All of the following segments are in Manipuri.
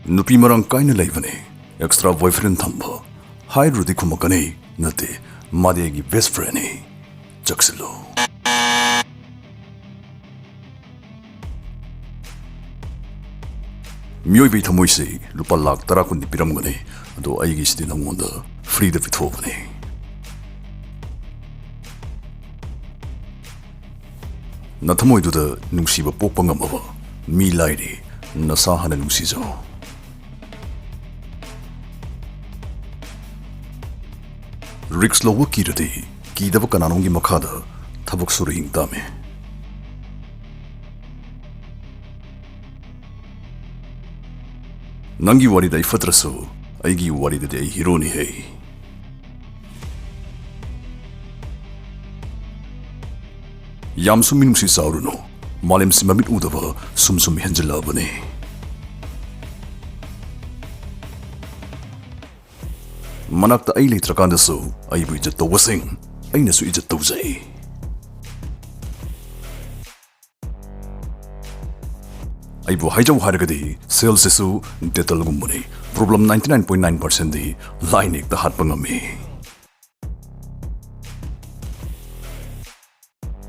누피 마랑 까이는 레이븐에 엑스트라 보이프렌드 탐버 하이 루디 쿠마까네 너때 마데기 베스트 프렌이 적실로 미오이비 타모이시 루파 락 따라군 니피람거네 또 아이기 시디 남원다 프리드 비토브네 나 타모이두다 눅시바 뽁방감바바 미라이리 나사 하나 눅시죠 릭스 로워 키르디 기다바 까나농기 마카다 타복 소리 잉다메 낭기 와리다이 파트라소 아이기 와리다이 히로니 헤이 얌수민 뭉시 사우르노 말렘 시마밋 우다바 숨숨 현질라바네 Manakta ay litrakan so ay bu ijat tawasing ay nasu ijat tawzay. Ay bu haijaw haragadi sales su detal gumbuni problem 99.9% di line ek tahat pangami.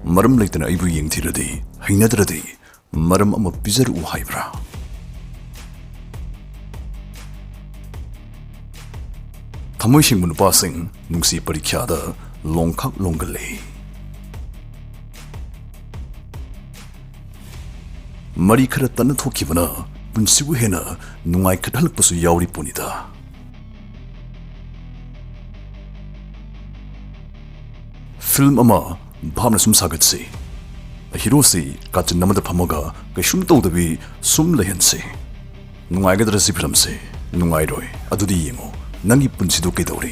Maram leitan ay bu yeng tiradi hainadradi maram ama bizar u haibra. 타모이싱 문바싱 눅시 버리캬다 롱칵 롱글레 머리 크렸다는 토키브나 분시구 해나 눅아이 크탈럭버수 야우리뿐이다 필름 아마 밤에 숨사겠지 히로시 같은 남들 파모가 그 흉떠우더비 숨레현시 눅아이가 들었지 필름시 눅아이로이 아두디 예모 낭기 분치도 깨더리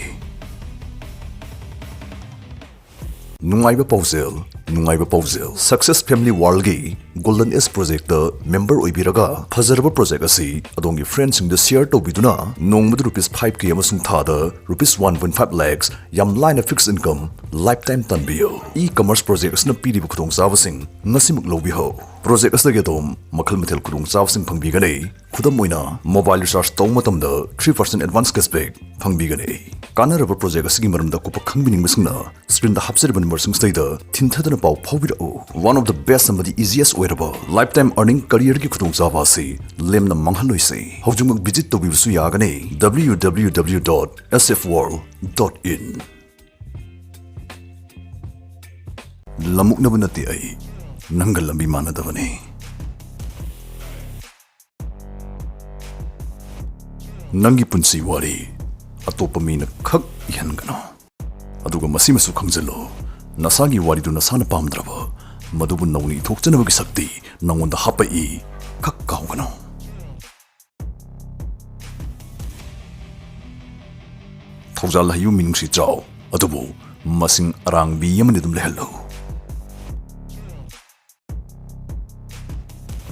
नुंगाइबा पाउजेल सक्सेस फैमिली वर्ल्ड की गोल्डन एज प्रोजेक्ट मेंबर ओइबिरगा फजरबा प्रोजेक्ट असि अदोंगी फ्रेंड्स सिंग द शेयर तोबिदुना नोंगमद रुपीस 5k अमसुंग थादा रुपीस 1.5 lakhs यम line fix income life time तनबियो ई कॉमर्स प्रोजेक्ट असना पीरिब खुदोंग चावसिंग ngasiमुक लोबिहो प्रोजेक्ट असदगे दोम मखल मथेल खुदोंग चावसिंग फंगबिगने खुदम मोइना मोबाइल रिचार्ज तौ मतमदा 3% एडवांस कैशबैक फंगबिगने कानरबा प्रोजेक्ट असगी मरमदा कुप खंगबिनिंग मसिंगना स्क्रीन द हापसेरबन नंबर सिंगस्टैदा थिनथदना पाउ फाउबिरओ one of the best and the easiest way to lifetime earning career ki khudong chaba se lemna manghaloi se hojung visit to bisu yagane www.sfworld.in lamuk na banati ai nangal lambi manadavane nangi punsi wari atopa mina khak yangano aduga masimasu khangzelo nasagi wari du nasana pamdraba मधुबुन नौनी थोक्चनबगी शक्ति नंगोंदा हापई खक काउगनो थौजाल हयु मिनुंगसी चाव अदुबु मसिंग अरांगबी यमनि दुम लेहल्लो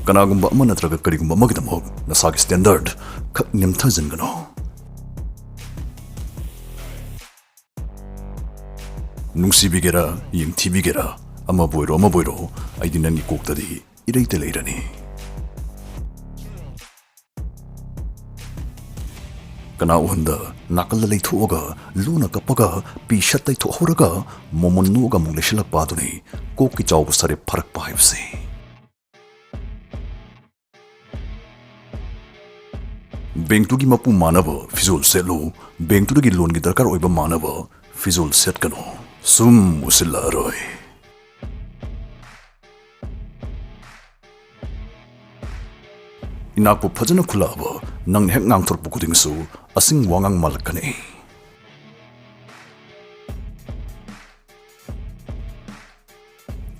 कनागुंबा अमा नत्रगा करिगुंबा मगिदमो नसागी स्टैंडर्ड खक निमथजनगनो नुंगसीबिगेरा यंगथिबिगेरा अमा बोइरो आइदि नंगी कोक्तदि इरैते लेरनी कना उहंदा नाकल लैथोगा लुना कपगा पी शतै थोहरगा मोमन्नुगा मुंगलेशलक पादुनी कोकि चाव सरे फरक पाइबसे बेंगतुगी मपु मानव फिजोल सेलो बेंगतुगी लोन की दरकार ओइबा मानव फिजोल सेट कनो सुम उसिला रोय इनाकु फजन खुलाब नंग हेक ngang खुदिंगसु असिंग वांगांग मालकने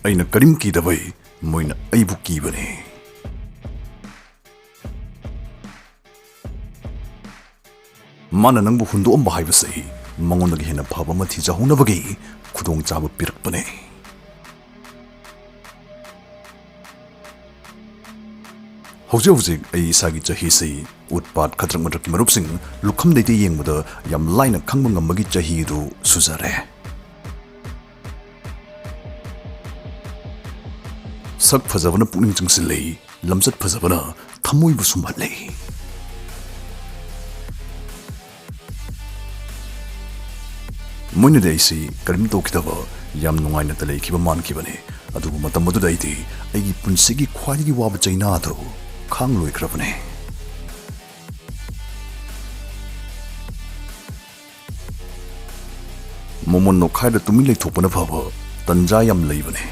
अइना करिम की दबै मोइना अइबु कीबने माना नंगबु हुंदोम बाहाइबसै मंगोनदगी हेना फाबा मथि जाहुनबगी खुदोंग चाब पिरकपने हौजे आई इसागी चहीसे उत्पाद खतरक मदरकी मरुपसिंग लुखम दैते येंगबदा याम लाइन खंगब ngambagi चाही दु सुजारे सक फजबना पुनिंग चिंगसिले लमजत फजबना थमोइबु सुमहले ꯃꯣꯏꯅꯗꯤ ꯑꯩꯁꯤ ꯀꯔꯤꯝ ꯇꯧꯈꯤꯗꯕ ꯌꯥꯝ ꯅꯨꯡꯉꯥꯏꯅ ꯂꯩꯈꯤꯕ ꯃꯥꯟꯈꯤꯕꯅꯤ ꯑꯗꯨꯕꯨ ꯃꯇꯝ ꯑꯗꯨꯗ ꯑꯩꯗꯤ ꯑꯩꯒꯤ ꯄꯨꯟꯁꯤꯒꯤ ꯈ꯭ꯋꯥꯏꯗꯒꯤ ꯋꯥꯕ ꯆꯩꯅꯥꯗꯨ ꯈꯥꯡ ꯂꯣꯏꯈ꯭ꯔꯕꯅꯤ ꯃꯣꯃꯣꯟ ꯅꯣꯛꯈꯥꯏꯗ ꯇꯨꯃꯤꯟ ꯂꯩꯊꯣꯛꯄꯅ ꯐꯕ ꯇꯟꯖꯥ ꯌꯥꯝ ꯂꯩꯕꯅꯤ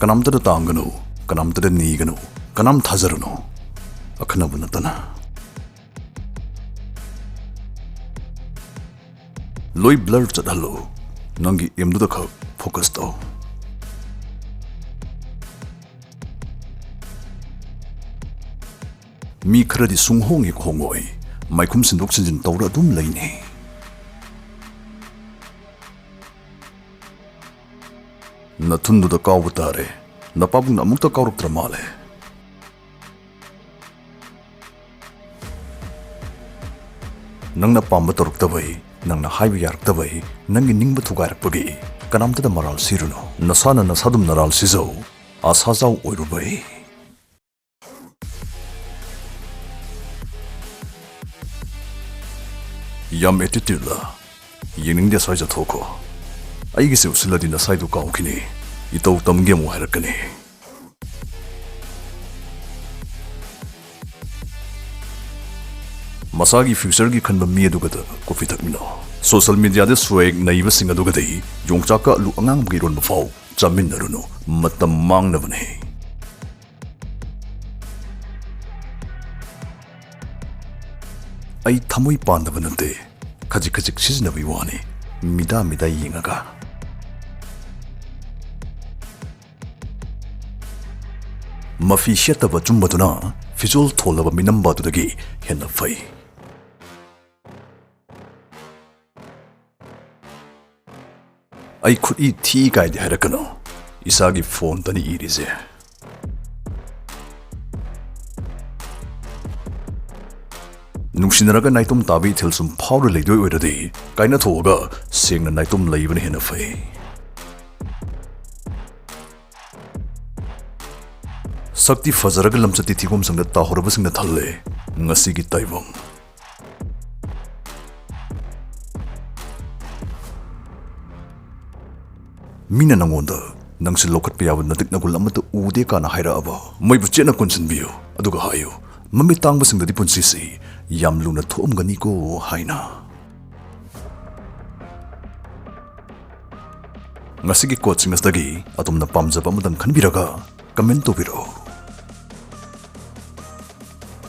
ꯀꯅꯥꯝꯇꯗ ꯇꯥꯡꯒꯅꯨ ꯀꯅꯥꯝꯇꯗ ꯅꯤꯒꯅꯨ ꯀꯅꯥꯝ ꯊꯥꯖꯔꯨꯅꯨ ꯑꯈꯟꯅꯕ ꯅꯠꯇꯅ ꯂꯣꯏ ꯕ꯭ꯂꯔ ꯆꯠꯍꯜꯂꯨ ꯅꯪꯒꯤ ꯑꯦꯝꯗꯨꯗ ꯈꯛ ꯐꯣꯀꯁ ꯇꯧ ꯃꯤ ꯈꯔꯗꯤ ꯁꯨꯡꯍꯣꯡ ꯍꯦꯛ ꯍꯣꯡꯉꯣꯏ ꯃꯥꯏꯈꯨꯝ ꯁꯤꯟꯗꯣꯛ ꯁꯤꯟꯖꯤꯟ ꯇꯧꯔ ꯑꯗꯨꯝ ꯂꯩꯅꯤ ꯅꯊꯨꯟꯗꯨꯗ ꯀꯥꯎꯕ ꯇꯥꯔꯦ ꯅꯄꯥꯕꯨꯡꯅ ꯑꯃꯨꯛꯇ ꯀꯥꯎꯔꯛꯇ꯭ꯔ ꯃꯥꯜꯂꯦ ꯅꯪꯅ ꯄꯥꯝꯕ ꯇꯧꯔꯛꯇꯕꯩ ꯅꯪꯅ ꯍꯥꯏꯕ ꯌꯥꯔꯛꯇꯕꯩ ꯅꯪꯒꯤ ꯅꯤꯡꯕ ꯊꯨꯒꯥꯏꯔꯛꯄꯒꯤ ꯀꯅꯥꯝꯇꯗ ꯃꯔꯥꯜ ꯁꯤꯔꯨꯅꯨ ꯅꯁꯥꯅ ꯅꯁꯥꯗꯨꯝ ꯅꯔꯥꯜ ꯁꯤꯖꯧ ꯑꯁꯥꯖꯥꯎ ꯑꯣꯏꯔꯨꯕꯩ ꯌꯥꯝ ꯑꯦꯇꯤꯇ꯭ꯌꯨꯗꯂ ꯌꯦꯡꯅꯤꯡꯗꯦ ꯁ꯭ꯋꯥꯏ ꯆꯠꯊꯣꯛꯈꯣ ꯑꯩꯒꯤꯁꯦ ꯎꯁꯤꯜꯂꯗꯤ ꯅꯁꯥꯏꯗꯨ ꯀꯥꯎꯈꯤꯅꯤ ꯏꯇꯧ ꯇꯝꯒꯦ ꯑꯃꯨꯛ ꯍꯥꯏꯔꯛꯀꯅꯤ ꯃꯁꯥꯒꯤ ꯐ꯭ꯌꯨꯆꯔꯒꯤ ꯈꯟꯕ ꯃꯤ ꯑꯗꯨꯒꯗ ꯀꯣꯐꯤ ꯊꯛꯃꯤꯟꯅꯧ ꯁꯣꯁꯤꯌꯦꯜ ꯃꯤꯗꯤꯌꯥꯗ ꯁ꯭ꯋꯦꯛ ꯅꯩꯕꯁꯤꯡ ꯑꯗꯨꯒꯗꯤ ꯌꯣꯡꯆꯥꯛꯀ ꯑꯂꯨ ꯑꯉꯥꯡꯕꯒ ꯏꯔꯣꯟꯕ ꯐꯥꯎ ꯆꯥꯃꯤꯟꯅꯔꯨꯅꯨ ꯃꯇꯝ ꯃꯥꯡꯅꯕꯅꯤ ꯑꯩ ꯊꯃꯣꯏ ꯄꯥꯟꯗꯕ ꯅꯠꯇꯦ ꯈꯖꯤꯛ ꯈꯖꯤꯛ ꯁꯤꯖꯤꯟꯅꯕꯒꯤ ꯋꯥꯅꯤ ꯃꯤꯗꯥ ꯃꯤꯗꯥ ꯌꯦꯡꯉꯒ ꯃꯐꯤ ꯁꯦꯠꯇꯕ ꯆꯨꯝꯕꯗꯨꯅ ꯐꯤꯖꯣꯜ ꯊꯣꯜꯂꯕ ꯃꯤꯅꯝꯕ ꯑꯗꯨꯗꯒꯤ ꯍꯦꯟꯅ ꯐꯩ ꯑꯩ ꯈꯨꯠꯏ ꯊꯤ ꯀꯥꯏꯗꯤ ꯍꯥꯏꯔꯛꯀꯅꯨ ꯏꯁꯥꯒꯤ ꯐꯣꯟꯇꯅꯤ ꯏꯔꯤꯁꯦ ꯅꯨꯡꯁꯤꯅꯔꯒ ꯅꯥꯏꯇꯣꯝ ꯇꯥꯕ ꯏꯊꯤꯜ ꯁꯨꯝ ꯐꯥꯎꯔ ꯂꯩꯗꯣꯏ ꯑꯣꯏꯔꯗꯤ ꯀꯥꯏꯅꯊꯣꯛꯑꯒ ꯁꯦꯡꯅ ꯅꯥꯏꯇꯣꯝ ꯂꯩꯕꯅ ꯍꯦꯟꯅ ꯐꯩ ꯁꯛꯇꯤ ꯐꯖꯔꯒ ꯂꯝꯆꯠꯇꯤ ꯊꯤꯒꯣꯝꯁꯪꯗ ꯇꯥꯍꯧꯔꯕꯁꯤꯡꯅ ꯊꯜꯂꯦ ꯉꯁꯤꯒꯤ ꯇꯥꯏꯕꯪ ꯃꯤꯅ ꯅꯪꯉꯣꯟꯗ ꯅꯪꯁꯤ ꯂꯧꯈꯠꯄ ꯌꯥꯕ ꯅꯇꯤꯛ ꯅꯒꯨꯜ ꯑꯃꯠꯇ ꯎꯗꯦ ꯀꯥꯅ ꯍꯥꯏꯔꯛꯑꯕ ꯃꯣꯏꯕꯨ ꯆꯦꯠꯅ ꯀꯣꯟꯁꯤꯟꯕꯤꯌꯨ ꯑꯗꯨꯒ ꯍꯥꯏꯌꯨ ꯃꯃꯤꯠ ꯇꯥꯡꯕꯁꯤꯡꯗꯗꯤ ꯄꯨꯟꯁꯤꯁꯤ ꯌꯥꯝ ꯂꯨꯅ ꯊꯣꯛꯑꯝꯒꯅꯤꯀꯣ ꯍꯥꯏꯅ ꯉꯁꯤꯒꯤ ꯀꯣꯠꯁꯤꯡ ꯑꯁꯤꯗꯒꯤ ꯑꯗꯣꯝꯅ ꯄꯥꯝꯖꯕ ꯑꯃꯗꯪ ꯈꯟꯕꯤꯔꯒ ꯀꯃꯦꯟ ꯇꯧꯕꯤꯔꯛꯎ